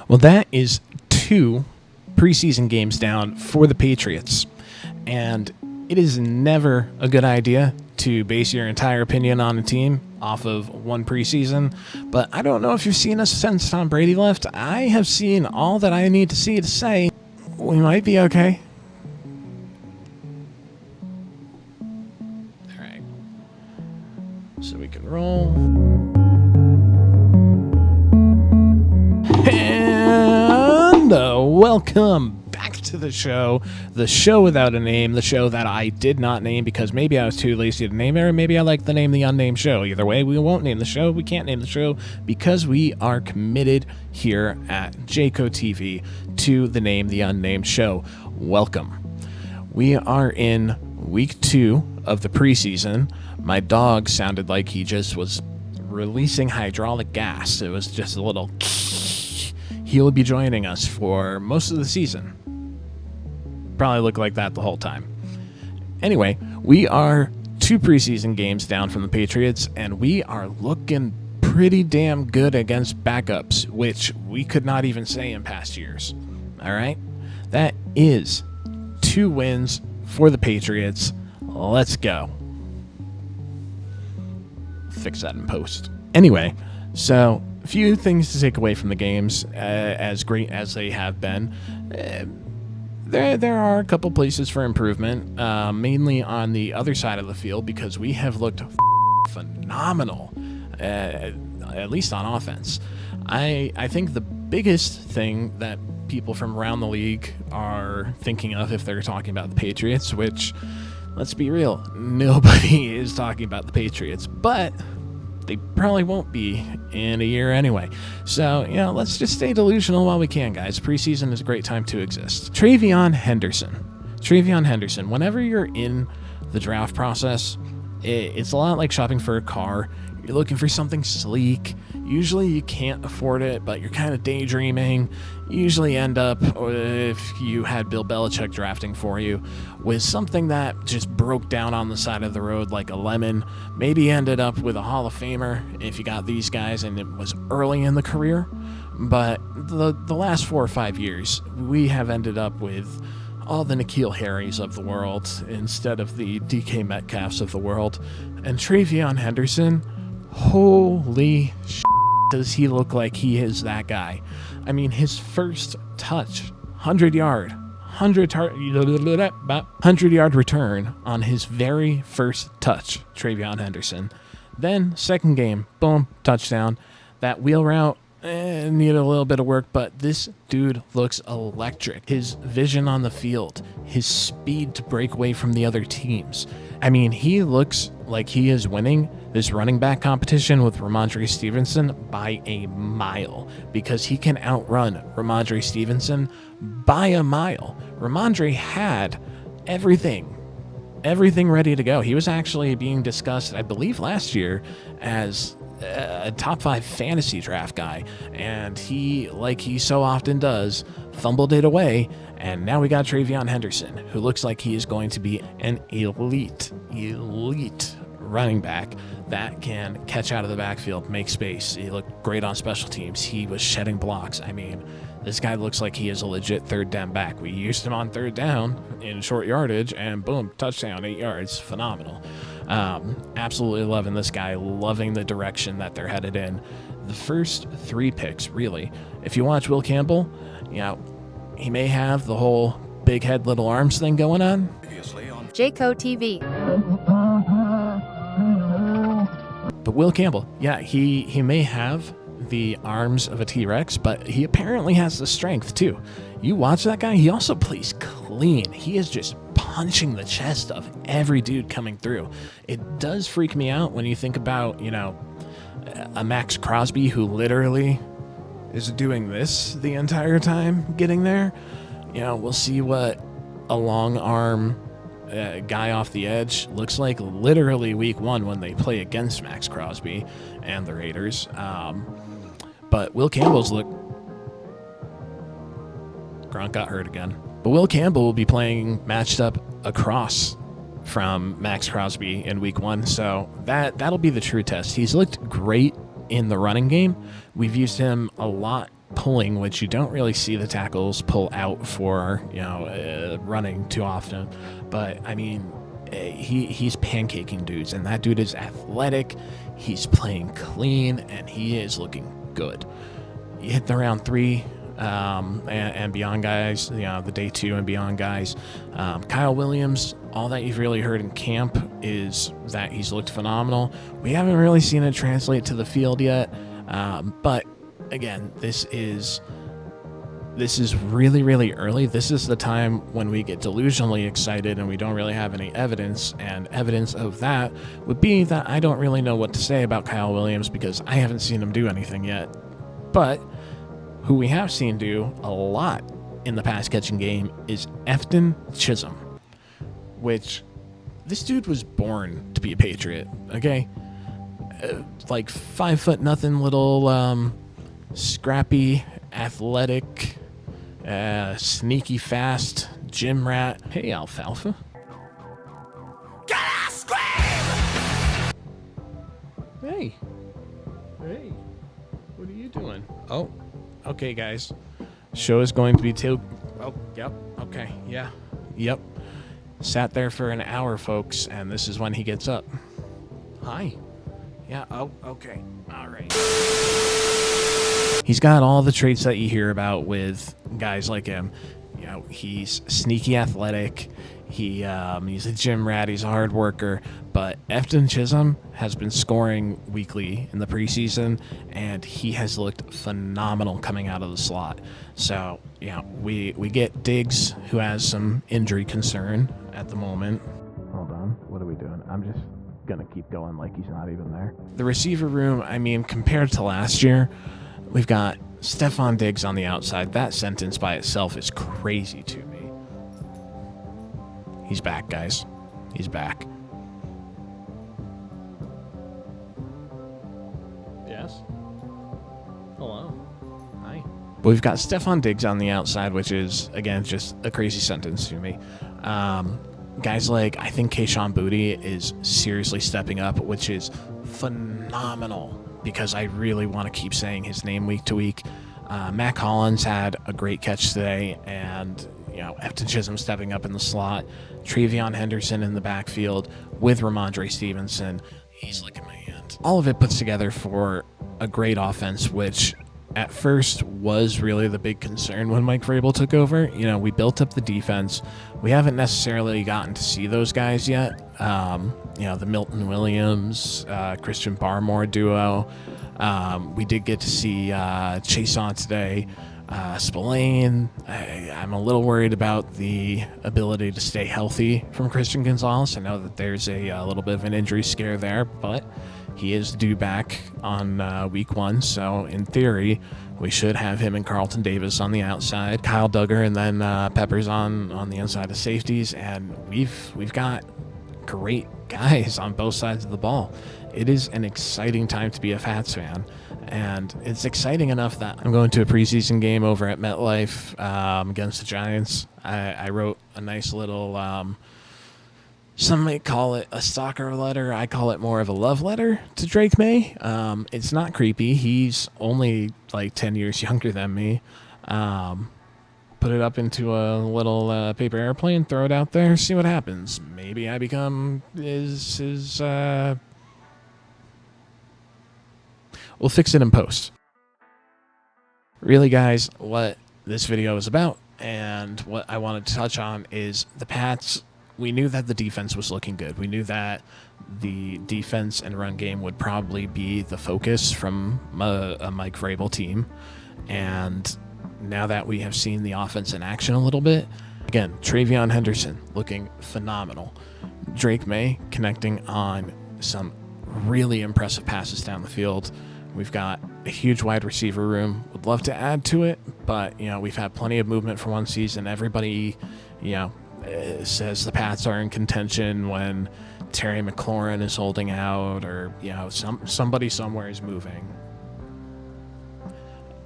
Well, that is 2 preseason games down for the Patriots. And it is never a good idea to base your entire opinion on a team off of one preseason. But I don't know if you've seen us since Tom Brady left. I have seen all that I need to see to say we might be okay. All right. So we can roll. And welcome back to the show without a name, the show that I did not name because maybe I was too lazy to name it, or maybe I like the name the unnamed show. Either way, we won't name the show. We can't name the show because we are committed here at JCOH-TV to the name the unnamed show. Welcome. We are in week 2 of the preseason. My dog sounded like he just was releasing hydraulic gas. It was just a little... He will be joining us for most of the season. Probably look like that the whole time. Anyway, we are 2 preseason games down from the Patriots, and we are looking pretty damn good against backups, which we could not even say in past years. All right? That is 2 wins for the Patriots. Let's go. Fix that in post. Anyway, so... few things to take away from the games, as great as they have been. There are a couple places for improvement, mainly on the other side of the field, because we have looked phenomenal, at least on offense. I think the biggest thing that people from around the league are thinking of if they're talking about the Patriots, which, let's be real, nobody is talking about the Patriots, but they probably won't be in a year anyway. So, let's just stay delusional while we can, guys. Preseason is a great time to exist. TreVeyon Henderson, whenever you're in the draft process, it's a lot like shopping for a car. You're looking for something sleek. Usually you can't afford it, but you're kind of daydreaming. You usually end up, if you had Bill Belichick drafting for you, with something that just broke down on the side of the road like a lemon. Maybe ended up with a Hall of Famer if you got these guys and it was early in the career. But the last 4 or 5 years, we have ended up with all the N'Keal Harrys of the world instead of the DK Metcalfs of the world. And TreVeyon Henderson, holy shit, does he look like he is that guy. I mean, his first touch, 100-yard return on his very first touch, TreVeyon Henderson. Then, second game, boom, touchdown. That wheel route, needed a little bit of work, but this dude looks electric. His vision on the field, his speed to break away from the other teams. I mean, he looks like he is winning this running back competition with Ramondre Stevenson by a mile, because he can outrun Ramondre Stevenson by a mile. Ramondre had everything ready to go. He was actually being discussed, I believe, last year as a top 5 fantasy draft guy, and he, like he so often does, fumbled it away. And now we got TreVeyon Henderson, who looks like he is going to be an elite running back that can catch out of the backfield, make space. He looked great on special teams. He was shedding blocks. I mean, this guy looks like he is a legit third down back. We used him on third down in short yardage, and boom, touchdown, 8 yards. Phenomenal. Absolutely loving this guy, loving the direction that they're headed in. The first 3 picks, really. If you watch Will Campbell, he may have the whole big head, little arms thing going on. JCOH-TV. But Will Campbell, he may have the arms of a T-Rex, but he apparently has the strength too. You watch that guy, he also plays clean. He is just punching the chest of every dude coming through. It does freak me out when you think about, a Max Crosby who literally is doing this the entire time getting there. We'll see what a long arm guy off the edge looks like literally week 1 when they play against Max Crosby and the Raiders. But Will Campbell's Gronk got hurt again. But Will Campbell will be playing matched up across from Max Crosby in week 1, so that'll be the true test. He's looked great in the running game. We've used him a lot pulling, which you don't really see the tackles pull out for, running too often. But I mean, he's pancaking dudes, and that dude is athletic. He's playing clean, and he is looking good. You hit the round 3 and beyond guys, the day 2 and beyond guys. Kyle Williams, all that you've really heard in camp is that he's looked phenomenal. We haven't really seen it translate to the field yet, but again, this is really, really early. This is the time when we get delusionally excited and we don't really have any evidence, and evidence of that would be that I don't really know what to say about Kyle Williams because I haven't seen him do anything yet. But who we have seen do a lot in the pass catching game is Efton Chisholm, which this dude was born to be a Patriot, okay? Like 5 foot nothing, little scrappy, athletic, sneaky fast gym rat. Hey, Alfalfa. Get out, scream! Hey, what are you doing? Oh, okay, guys. Show is going to be Oh, yep. Okay, yeah, yep. Sat there for an hour, folks, and this is when he gets up. Hi. Yeah. Oh, okay. All right. He's got all the traits that you hear about with guys like him. He's sneaky athletic. He's a gym rat. He's a hard worker. But Efton Chisholm has been scoring weekly in the preseason, and he has looked phenomenal coming out of the slot. So, we get Diggs, who has some injury concern at the moment. Hold on. What are we doing? I'm just going to keep going like he's not even there. The receiver room, I mean, compared to last year, we've got Stephon Diggs on the outside. That sentence by itself is crazy to me. He's back, guys. He's back. Yes? Hello. Hi. But we've got Stephon Diggs on the outside, which is, again, just a crazy sentence to me. Guys like, I think Kayshon Boutte is seriously stepping up, which is phenomenal because I really want to keep saying his name week to week. Matt Collins had a great catch today, and Efton Chisholm stepping up in the slot. Travion Henderson in the backfield with Ramondre Stevenson. He's licking my hand. All of it puts together for a great offense, which at first was really the big concern when Mike Vrabel took over. We built up the defense. We haven't necessarily gotten to see those guys yet. The Milton Williams, Christian Barmore duo. We did get to see Chason today. Spillane, I'm a little worried about the ability to stay healthy from Christian Gonzalez. I know that there's a little bit of an injury scare there, but he is due back on week 1, so in theory, we should have him and Carlton Davis on the outside, Kyle Duggar, and then Peppers on the inside of safeties, and we've got great guys on both sides of the ball. It is an exciting time to be a Pats fan, and it's exciting enough that I'm going to a preseason game over at MetLife against the Giants. I wrote a nice little, some might call it a stalker letter. I call it more of a love letter to Drake Maye. It's not creepy. He's only like 10 years younger than me. Put it up into a little paper airplane, throw it out there, see what happens. Maybe I become his we'll fix it in post. Really, guys, what this video is about and what I wanted to touch on is the Pats. We knew that the defense was looking good. We knew that the defense and run game would probably be the focus from a Mike Vrabel team. And now that we have seen the offense in action a little bit, again, Travion Henderson looking phenomenal. Drake Maye connecting on some really impressive passes down the field. We've got a huge wide receiver room. Would love to add to it, but we've had plenty of movement for one season. Everybody, says the Pats are in contention when Terry McLaurin is holding out, or somebody somewhere is moving.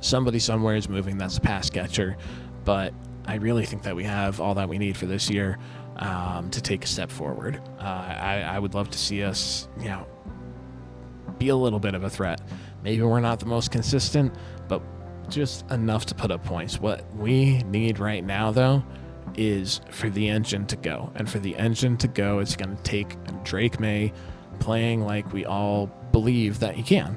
Somebody somewhere is moving. That's a pass catcher, but I really think that we have all that we need for this year to take a step forward. I would love to see us, be a little bit of a threat. Maybe we're not the most consistent, but just enough to put up points. What we need right now, though, is for the engine to go. And for the engine to go, it's going to take Drake Maye playing like we all believe that he can.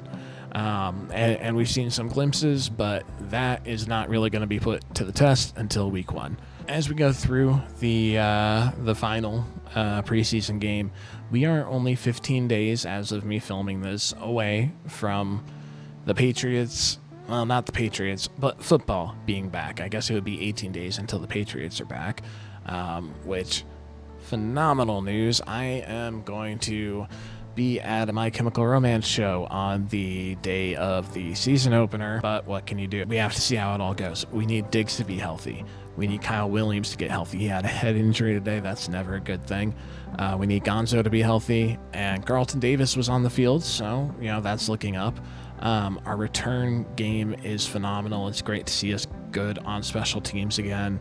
And we've seen some glimpses, but that is not really going to be put to the test until week 1. As we go through the final preseason game, we are only 15 days, as of me filming this, away from the Patriots. Well, not the Patriots, but football being back. I guess it would be 18 days until the Patriots are back, which, phenomenal news. I am going to be at a My Chemical Romance show on the day of the season opener, but what can you do? We have to see how it all goes. We need Diggs to be healthy. We need Kyle Williams to get healthy. He had a head injury today. That's never a good thing. We need Gonzo to be healthy, and Carlton Davis was on the field, so, that's looking up. Our return game is phenomenal. It's great to see us good on special teams again.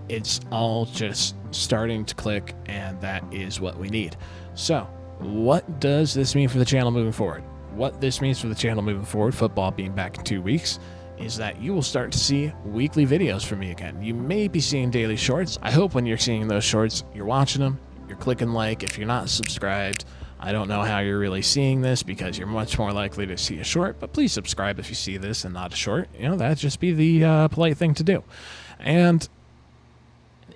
It's all just starting to click, and that is what we need. So, what does this mean for the channel moving forward? What this means for the channel moving forward, football being back in 2 weeks, is that you will start to see weekly videos from me again. You may be seeing daily shorts. I hope when you're seeing those shorts, you're watching them, you're clicking like. If you're not subscribed, I don't know how you're really seeing this, because you're much more likely to see a short, but please subscribe if you see this and not a short. That'd just be the polite thing to do. And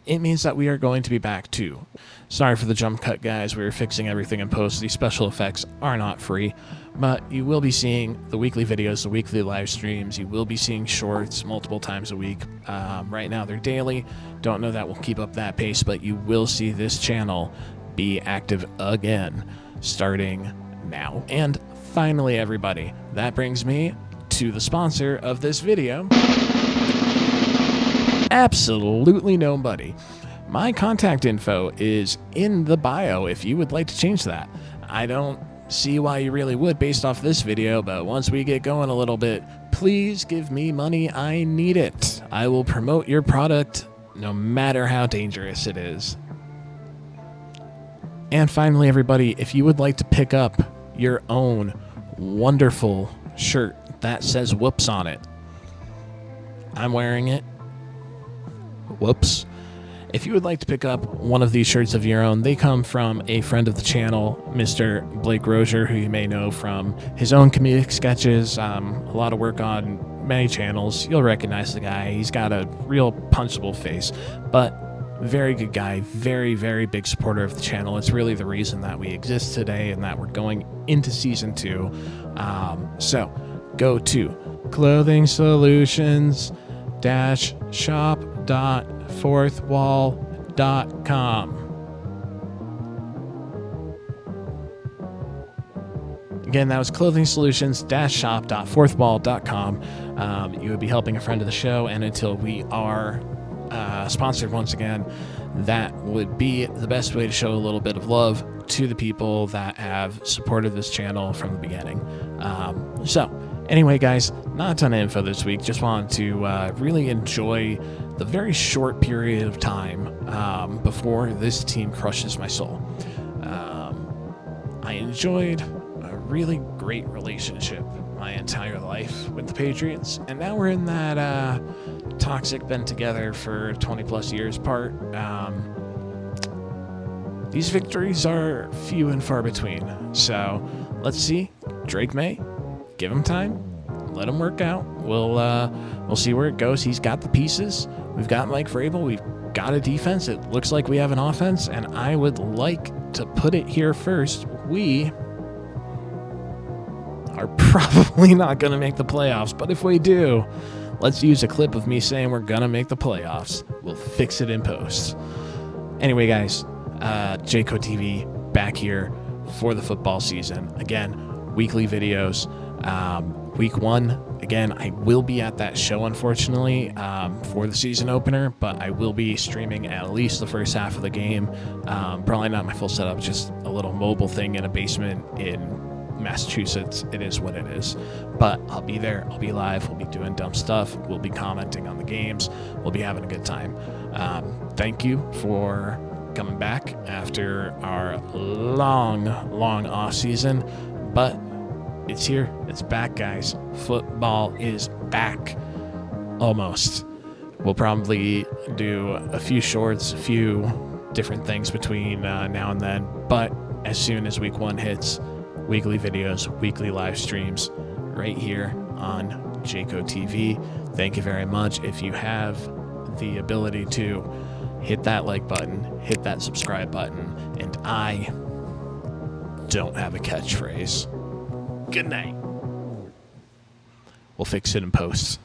it means that we are going to be back too. Sorry for the jump cut, guys. We were fixing everything in post. These special effects are not free, but you will be seeing the weekly videos, the weekly live streams. You will be seeing shorts multiple times a week. Right now they're daily. Don't know that we'll keep up that pace, but you will see this channel be active again starting now. And finally, everybody, that brings me to the sponsor of this video. Absolutely nobody. My contact info is in the bio if you would like to change that. I don't see why you really would based off this video, but once we get going a little bit, please give me money. I need it. I will promote your product no matter how dangerous it is. And finally, everybody, if you would like to pick up your own wonderful shirt that says whoops on it, I'm wearing it. Whoops. If you would like to pick up one of these shirts of your own, they come from a friend of the channel, Mr. Blake Rozier, who you may know from his own comedic sketches, a lot of work on many channels. You'll recognize the guy. He's got a real punchable face, but very good guy, very, very big supporter of the channel. It's really the reason that we exist today and that we're going into season 2. So go to clothingsolutions-shop.fourthwall.com. Again, that was clothingsolutions-shop.fourthwall.com. You would be helping a friend of the show, and until we are sponsored once again, that would be the best way to show a little bit of love to the people that have supported this channel from the beginning. So anyway, guys, not a ton of info this week. Just wanted to really enjoy the very short period of time before this team crushes my soul. I enjoyed a really great relationship my entire life with the Patriots, and now we're in that toxic, been together for 20 plus years part. These victories are few and far between, so let's see. Drake Maye, give him time, let him work out. We'll see where it goes. He's got the pieces. We've got Mike Vrabel. We've got a defense. It looks like we have an offense, and I would like to put it here first. We are probably not going to make the playoffs, but if we do, let's use a clip of me saying we're going to make the playoffs. We'll fix it in post. Anyway, guys, JCOH-TV back here for the football season. Again, weekly videos. Week 1, again, I will be at that show, unfortunately, for the season opener, but I will be streaming at least the first half of the game. Probably not my full setup, just a little mobile thing in a basement in Massachusetts. It is what it is, but I'll be there. I'll be live. We'll be doing dumb stuff. We'll be commenting on the games. We'll be having a good time. Thank you for coming back after our long off season, but it's here. It's back, guys. Football is back. Almost. We'll probably do a few shorts, a few different things between now and then. But as soon as week 1 hits, weekly videos, weekly live streams right here on JCOH-TV. Thank you very much. If you have the ability to hit that like button, hit that subscribe button, and I don't have a catchphrase. Good night. We'll fix it in post.